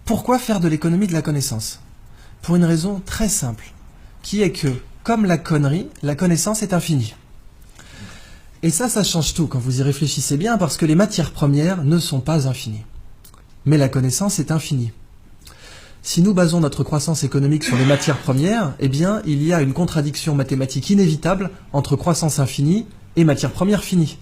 Pourquoi faire de l'économie de la connaissance? Pour une raison très simple, qui est que, comme la connerie, la connaissance est infinie. Et ça change tout quand vous y réfléchissez bien, parce que les matières premières ne sont pas infinies. Mais la connaissance est infinie. Si nous basons notre croissance économique sur les matières premières, eh bien, il y a une contradiction mathématique inévitable entre croissance infinie et matières premières finies.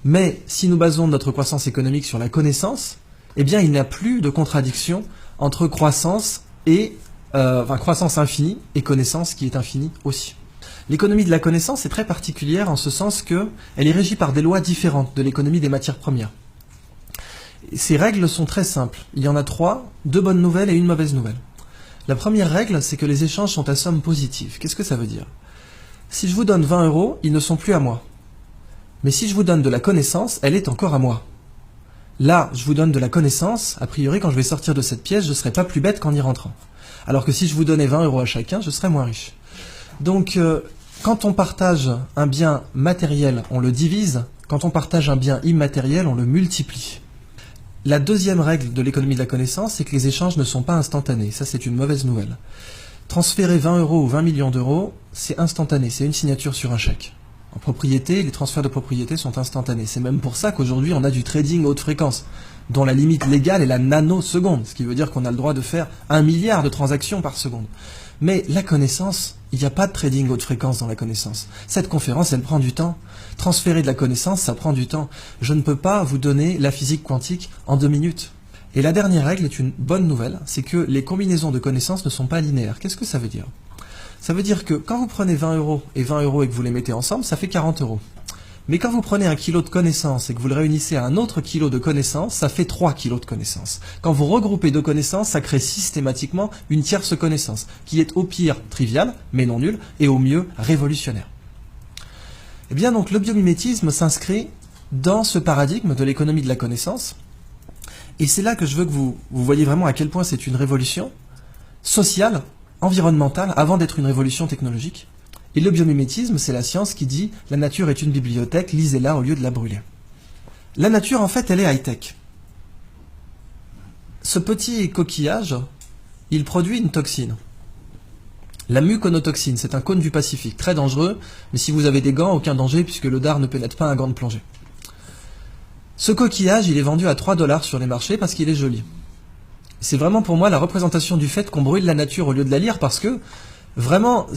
Mais si nous basons notre croissance économique sur la connaissance, eh bien, il n'y a plus de contradiction entre croissance et croissance infinie et connaissance qui est infinie aussi. L'économie de la connaissance est très particulière en ce sens qu'elle est régie par des lois différentes de l'économie des matières premières. Ces règles sont très simples. Il y en a 3, 2 bonnes nouvelles et une mauvaise nouvelle. La première règle, c'est que les échanges sont à somme positive. Qu'est-ce que ça veut dire? Si je vous donne 20 €, ils ne sont plus à moi. Mais si je vous donne de la connaissance, elle est encore à moi. Là, je vous donne de la connaissance, a priori, quand je vais sortir de cette pièce, je ne serai pas plus bête qu'en y rentrant. Alors que si je vous donnais 20 € à chacun, je serais moins riche. Donc, quand on partage un bien matériel, on le divise. Quand on partage un bien immatériel, on le multiplie. La deuxième règle de l'économie de la connaissance, c'est que les échanges ne sont pas instantanés. Ça, c'est une mauvaise nouvelle. Transférer 20 € ou 20 millions d'euros, c'est instantané, c'est une signature sur un chèque. En propriété, les transferts de propriété sont instantanés. C'est même pour ça qu'aujourd'hui, on a du trading haute fréquence, dont la limite légale est la nanoseconde, ce qui veut dire qu'on a le droit de faire 1 milliard de transactions par seconde. Mais la connaissance, il n'y a pas de trading haute fréquence dans la connaissance. Cette conférence, elle prend du temps. Transférer de la connaissance, ça prend du temps. Je ne peux pas vous donner la physique quantique en 2 minutes. Et la dernière règle est une bonne nouvelle, c'est que les combinaisons de connaissances ne sont pas linéaires. Qu'est-ce que ça veut dire? Ça veut dire que quand vous prenez 20 € et 20 € et que vous les mettez ensemble, ça fait 40 €. Mais quand vous prenez 1 kilo de connaissances et que vous le réunissez à un autre kilo de connaissances, ça fait 3 kilos de connaissances. Quand vous regroupez 2 connaissances, ça crée systématiquement une tierce connaissance, qui est au pire triviale, mais non nulle, et au mieux révolutionnaire. Eh bien donc le biomimétisme s'inscrit dans ce paradigme de l'économie de la connaissance, et c'est là que je veux que vous voyez vraiment à quel point c'est une révolution sociale, environnementale, avant d'être une révolution technologique. Et le biomimétisme, c'est la science qui dit « la nature est une bibliothèque, lisez-la au lieu de la brûler ». La nature, en fait, elle est high-tech. Ce petit coquillage, il produit une toxine. La muconotoxine, c'est un cône du Pacifique, très dangereux, mais si vous avez des gants, aucun danger, puisque le dard ne pénètre pas un gant de plongée. Ce coquillage, il est vendu à 3 $ sur les marchés parce qu'il est joli. C'est vraiment pour moi la représentation du fait qu'on brûle la nature au lieu de la lire, parce que vraiment,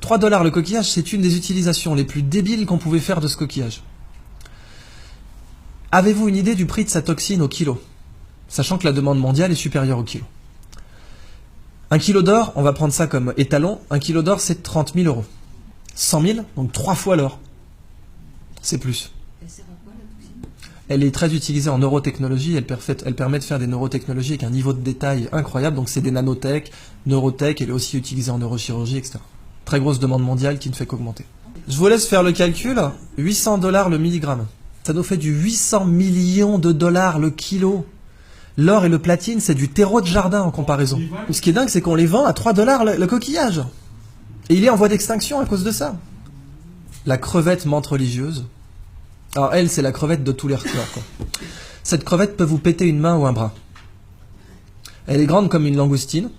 3 $ le coquillage, c'est une des utilisations les plus débiles qu'on pouvait faire de ce coquillage. Avez-vous une idée du prix de sa toxine au kilo? Sachant que la demande mondiale est supérieure au kilo. 1 kilo d'or, on va prendre ça comme étalon, 1 kilo d'or c'est 30 000 €. 100 000, donc 3 fois l'or. C'est plus. Elle est très utilisée en neurotechnologie, elle permet de faire des neurotechnologies avec un niveau de détail incroyable, donc c'est des nanotech, neurotech, elle est aussi utilisée en neurochirurgie, etc. Très grosse demande mondiale qui ne fait qu'augmenter. Je vous laisse faire le calcul, 800 $ le milligramme. Ça nous fait du 800 millions de dollars le kilo. L'or et le platine, c'est du terreau de jardin en comparaison. Ce qui est dingue, c'est qu'on les vend à 3 $ le coquillage. Et il est en voie d'extinction à cause de ça. La crevette menthe religieuse. Alors elle, c'est la crevette de tous les records, quoi. Cette crevette peut vous péter une main ou un bras. Elle est grande comme une langoustine.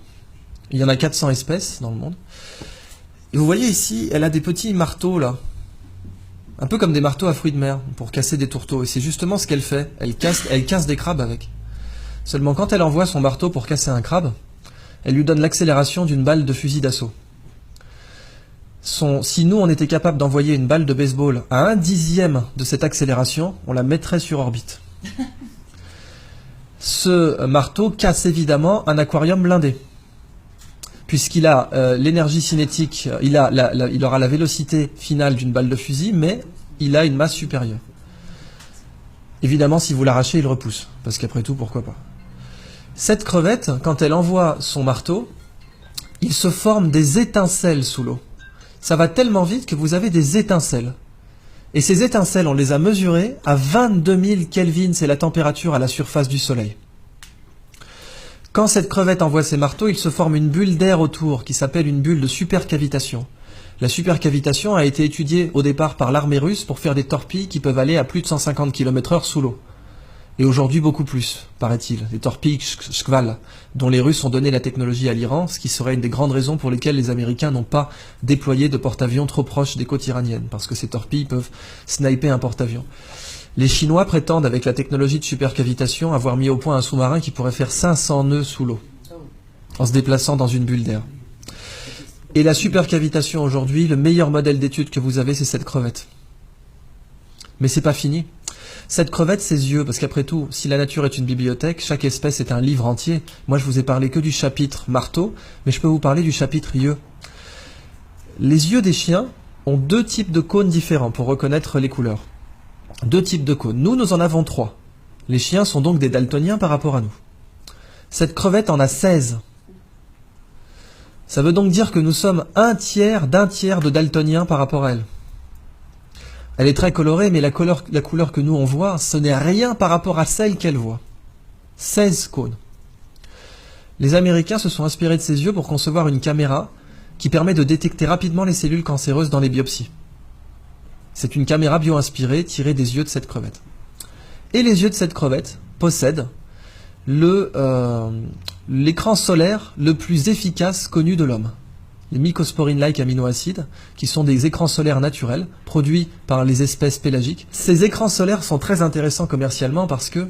Il y en a 400 espèces dans le monde. Et vous voyez ici, elle a des petits marteaux là. Un peu comme des marteaux à fruits de mer, pour casser des tourteaux. Et c'est justement ce qu'elle fait. Elle casse des crabes avec. Seulement quand elle envoie son marteau pour casser un crabe, elle lui donne l'accélération d'une balle de fusil d'assaut. Si nous, on était capable d'envoyer une balle de baseball à 1/10 de cette accélération, on la mettrait sur orbite. Ce marteau casse évidemment un aquarium blindé, puisqu'il a l'énergie cinétique, il aura la vélocité finale d'une balle de fusil, mais il a une masse supérieure. Évidemment, si vous l'arrachez, il repousse, parce qu'après tout, pourquoi pas. Cette crevette, quand elle envoie son marteau, il se forme des étincelles sous l'eau. Ça va tellement vite que vous avez des étincelles. Et ces étincelles, on les a mesurées à 22 000 Kelvin, c'est la température à la surface du Soleil. Quand cette crevette envoie ses marteaux, il se forme une bulle d'air autour, qui s'appelle une bulle de supercavitation. La supercavitation a été étudiée au départ par l'armée russe pour faire des torpilles qui peuvent aller à plus de 150 km/h sous l'eau. Et aujourd'hui, beaucoup plus, paraît-il. Les torpilles Shkval, dont les Russes ont donné la technologie à l'Iran, ce qui serait une des grandes raisons pour lesquelles les Américains n'ont pas déployé de porte-avions trop proches des côtes iraniennes, parce que ces torpilles peuvent sniper un porte-avions. Les Chinois prétendent, avec la technologie de supercavitation, avoir mis au point un sous-marin qui pourrait faire 500 nœuds sous l'eau, en se déplaçant dans une bulle d'air. Et la supercavitation aujourd'hui, le meilleur modèle d'étude que vous avez, c'est cette crevette. Mais c'est pas fini. Cette crevette, ses yeux, parce qu'après tout, si la nature est une bibliothèque, chaque espèce est un livre entier. Moi, je vous ai parlé que du chapitre marteau, mais je peux vous parler du chapitre yeux. Les yeux des chiens ont 2 types de cônes différents pour reconnaître les couleurs. 2 types de cônes. Nous en avons 3. Les chiens sont donc des daltoniens par rapport à nous. Cette crevette en a 16. Ça veut donc dire que nous sommes un tiers d'un tiers de daltoniens par rapport à elle. Elle est très colorée, mais la couleur que nous on voit, ce n'est rien par rapport à celle qu'elle voit. 16 cônes. Les Américains se sont inspirés de ses yeux pour concevoir une caméra qui permet de détecter rapidement les cellules cancéreuses dans les biopsies. C'est une caméra bio-inspirée tirée des yeux de cette crevette. Et les yeux de cette crevette possèdent l'écran solaire le plus efficace connu de l'homme. Les mycosporine-like aminoacides, qui sont des écrans solaires naturels, produits par les espèces pélagiques. Ces écrans solaires sont très intéressants commercialement parce que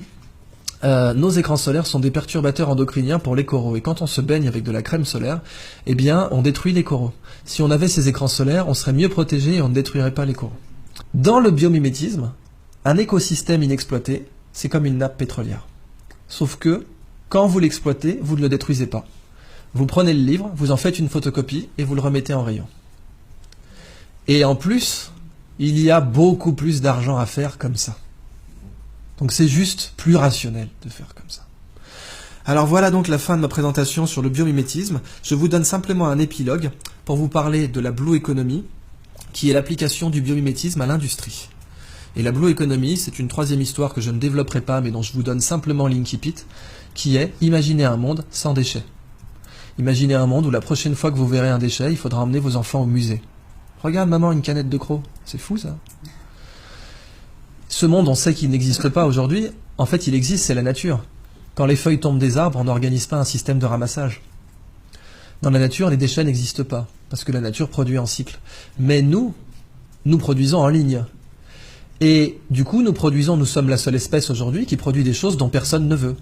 nos écrans solaires sont des perturbateurs endocriniens pour les coraux. Et quand on se baigne avec de la crème solaire, eh bien, on détruit les coraux. Si on avait ces écrans solaires, on serait mieux protégé et on ne détruirait pas les coraux. Dans le biomimétisme, un écosystème inexploité, c'est comme une nappe pétrolière. Sauf que, quand vous l'exploitez, vous ne le détruisez pas. Vous prenez le livre, vous en faites une photocopie et vous le remettez en rayon. Et en plus, il y a beaucoup plus d'argent à faire comme ça. Donc c'est juste plus rationnel de faire comme ça. Alors voilà donc la fin de ma présentation sur le biomimétisme. Je vous donne simplement un épilogue pour vous parler de la Blue Economy, qui est l'application du biomimétisme à l'industrie. Et la Blue Economy, c'est une 3e histoire que je ne développerai pas, mais dont je vous donne simplement l'incipit, qui est imaginer un monde sans déchets. Imaginez un monde où la prochaine fois que vous verrez un déchet, il faudra emmener vos enfants au musée. Regarde maman, une canette de croc. C'est fou ça. Ce monde, on sait qu'il n'existe pas aujourd'hui. En fait, il existe, c'est la nature. Quand les feuilles tombent des arbres, on n'organise pas un système de ramassage. Dans la nature, les déchets n'existent pas, parce que la nature produit en cycle. Mais nous produisons en ligne. Et du coup, nous sommes la seule espèce aujourd'hui qui produit des choses dont personne ne veut.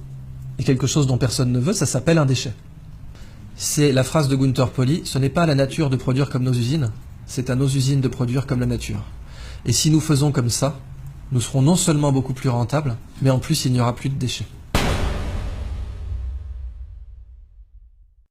Et quelque chose dont personne ne veut, ça s'appelle un déchet. C'est la phrase de Gunther Pauli, ce n'est pas à la nature de produire comme nos usines, c'est à nos usines de produire comme la nature. Et si nous faisons comme ça, nous serons non seulement beaucoup plus rentables, mais en plus il n'y aura plus de déchets.